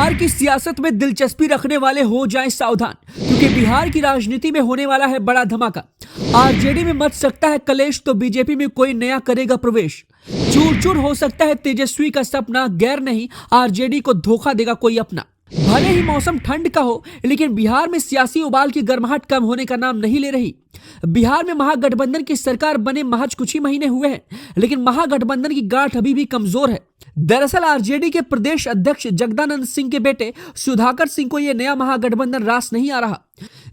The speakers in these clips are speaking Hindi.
बिहार की सियासत में दिलचस्पी रखने वाले हो जाएं सावधान, क्योंकि बिहार की राजनीति में होने वाला है बड़ा धमाका। आरजेडी में मच सकता है कलेश तो बीजेपी में कोई नया करेगा प्रवेश। चूर चूर हो सकता है तेजस्वी का सपना, गैर नहीं आरजेडी को धोखा देगा कोई अपना। भले ही मौसम ठंड का हो, लेकिन बिहार में सियासी उबाल की गर्माहट कम होने का नाम नहीं ले रही। बिहार में महागठबंधन की सरकार बने महज कुछ ही महीने हुए हैं, लेकिन महागठबंधन की गांठ अभी भी कमजोर है। दरअसल आरजेडी के प्रदेश अध्यक्ष जगदानंद सिंह के बेटे सुधाकर सिंह को यह नया महागठबंधन रास नहीं आ रहा।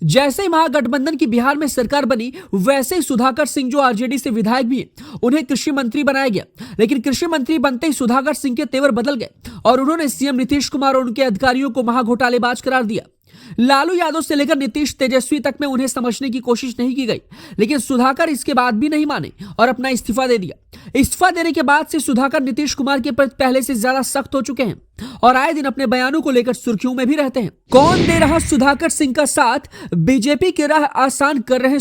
जैसे ही महागठबंधन की बिहार में सरकार बनी, वैसे ही सुधाकर सिंह जो आरजेडी से विधायक भी हैं, उन्हें कृषि मंत्री बनाया गया। लेकिन कृषि मंत्री बनते ही सुधाकर सिंह के तेवर बदल गए और उन्होंने सीएम नीतीश कुमार और उनके अधिकारियों को महाघोटालेबाज करार दिया। लालू यादव से लेकर नीतीश तेजस्वी तक में उन्हें समझने की कोशिश नहीं की गई, लेकिन सुधाकर इसके बाद भी नहीं माने और अपना इस्तीफा दे दिया। इस्तीफा देने के बाद से सुधाकर नीतीश कुमार के प्रति पहले से ज्यादा सख्त हो चुके हैं और आए दिन अपने बयानों को लेकर सुर्खियों में भी रहते हैं। कौन दे रहा सुधाकर सिंह का साथ? बीजेपी की राह आसान कर रहे हैं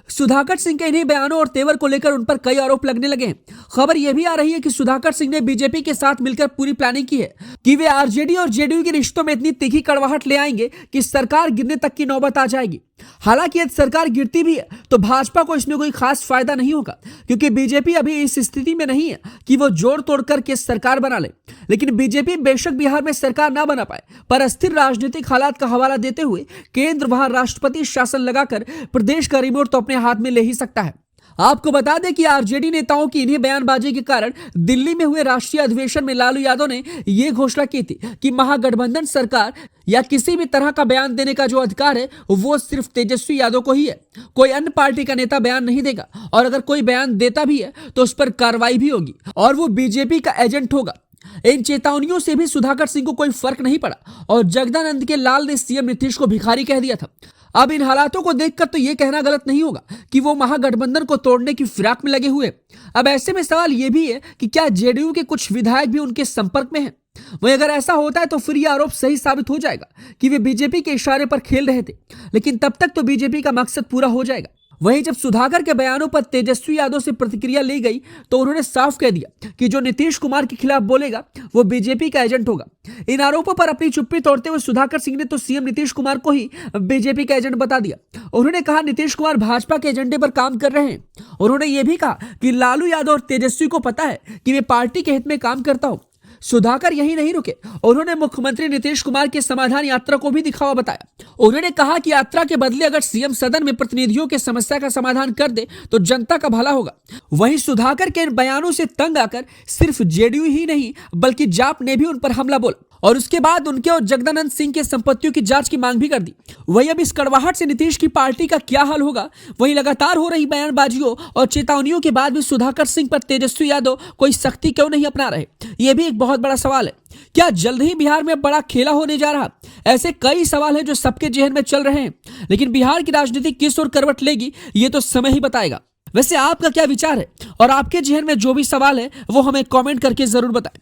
सुधाकर सिंह के इन्हीं बयानों और तेवर को लेकर उन पर कई आरोप लगने लगे हैं। खबर यह भी आ रही है कि सुधाकर सिंह ने बीजेपी के साथ मिलकर पूरी प्लानिंग की है कि वे आरजेडी और जेडीयू के रिश्तों में इतनी तीखी कड़वाहट ले आएंगे कि सरकार गिरने तक की नौबत आ जाएगी। हालांकि यदि सरकार गिरती भी है तो भाजपा को इसमें कोई खास फायदा नहीं होगा, क्योंकि बीजेपी अभी इस स्थिति में नहीं है कि वो जोड़ तोड़ करके सरकार बना ले। लेकिन बीजेपी बेशक बिहार में सरकार ना बना पाए, पर अस्थिर राजनीतिक हालात का हवाला देते हुए केंद्र वहां राष्ट्रपति शासन लगाकर प्रदेश का रिमोट तो अपने हाथ में ले ही सकता है। आपको बता दें कि आरजेडी नेताओं की इन्हीं बयानबाजी के कारण दिल्ली में हुए राष्ट्रीय अधिवेशन में लालू यादव ने यह घोषणा की थी कि महागठबंधन सरकार या किसी भी तरह का बयान देने का जो अधिकार है वो सिर्फ तेजस्वी यादव को ही है। कोई अन्य पार्टी का नेता बयान नहीं देगा, और अगर कोई बयान देता भी है तो उस पर कार्रवाई भी होगी और वो बीजेपी का एजेंट होगा। इन चेतावनियों से भी सुधाकर सिंह को कोई फर्क नहीं पड़ा और जगदानंद के लाल ने सीएम नीतीश को भिखारी कह दिया था। अब इन हालातों को देखकर तो यह कहना गलत नहीं होगा कि वो महागठबंधन को तोड़ने की फिराक में लगे हुए। अब ऐसे में सवाल यह भी है कि क्या जेडीयू के कुछ विधायक भी उनके संपर्क में हैं? वहीं अगर ऐसा होता है तो फिर यह आरोप सही साबित हो जाएगा कि वे बीजेपी के इशारे पर खेल रहे थे, लेकिन तब तक तो बीजेपी का मकसद पूरा हो जाएगा। वहीं जब सुधाकर के बयानों पर तेजस्वी यादव से प्रतिक्रिया ली गई तो उन्होंने साफ कह दिया कि जो नीतीश कुमार के खिलाफ बोलेगा वो बीजेपी का एजेंट होगा। इन आरोपों पर अपनी चुप्पी तोड़ते हुए सुधाकर सिंह ने तो सीएम नीतीश कुमार को ही बीजेपी का एजेंट बता दिया। उन्होंने कहा नीतीश कुमार भाजपा के एजेंडे पर काम कर रहे हैं। उन्होंने ये भी कहा कि लालू यादव और तेजस्वी को पता है कि मैं पार्टी के हित में काम करता हूं। सुधाकर यही नहीं रुके, उन्होंने मुख्यमंत्री नीतीश कुमार की समाधान यात्रा को भी दिखावा बताया। उन्होंने कहा कि यात्रा के बदले अगर सीएम सदन में प्रतिनिधियों के समस्या का समाधान कर दे तो जनता का भला होगा। वहीं सुधाकर के इन बयानों से तंग आकर सिर्फ जेडीयू ही नहीं बल्कि जाप ने भी उन पर हमला बोला और उसके बाद उनके और जगदानंद सिंह के संपत्तियों की जांच की मांग भी कर दी। वही अब इस कड़वाहट से नीतीश की पार्टी का क्या हाल होगा? वही लगातार हो रही बयानबाजियों और चेतावनियों के बाद भी सुधाकर सिंह पर तेजस्वी यादव कोई सख्ती क्यों नहीं अपना रहे? यह भी एक बहुत बड़ा सवाल है। क्या जल्द ही बिहार में बड़ा खेला होने जा रहा? ऐसे कई सवाल हैं जो सबके जहन में चल रहे हैं, लेकिन बिहार की राजनीति किस ओर करवट लेगी ये तो समय ही बताएगा। वैसे आपका क्या विचार है और आपके जहन में जो भी सवाल है वो हमें कमेंट करके जरूर बताएं।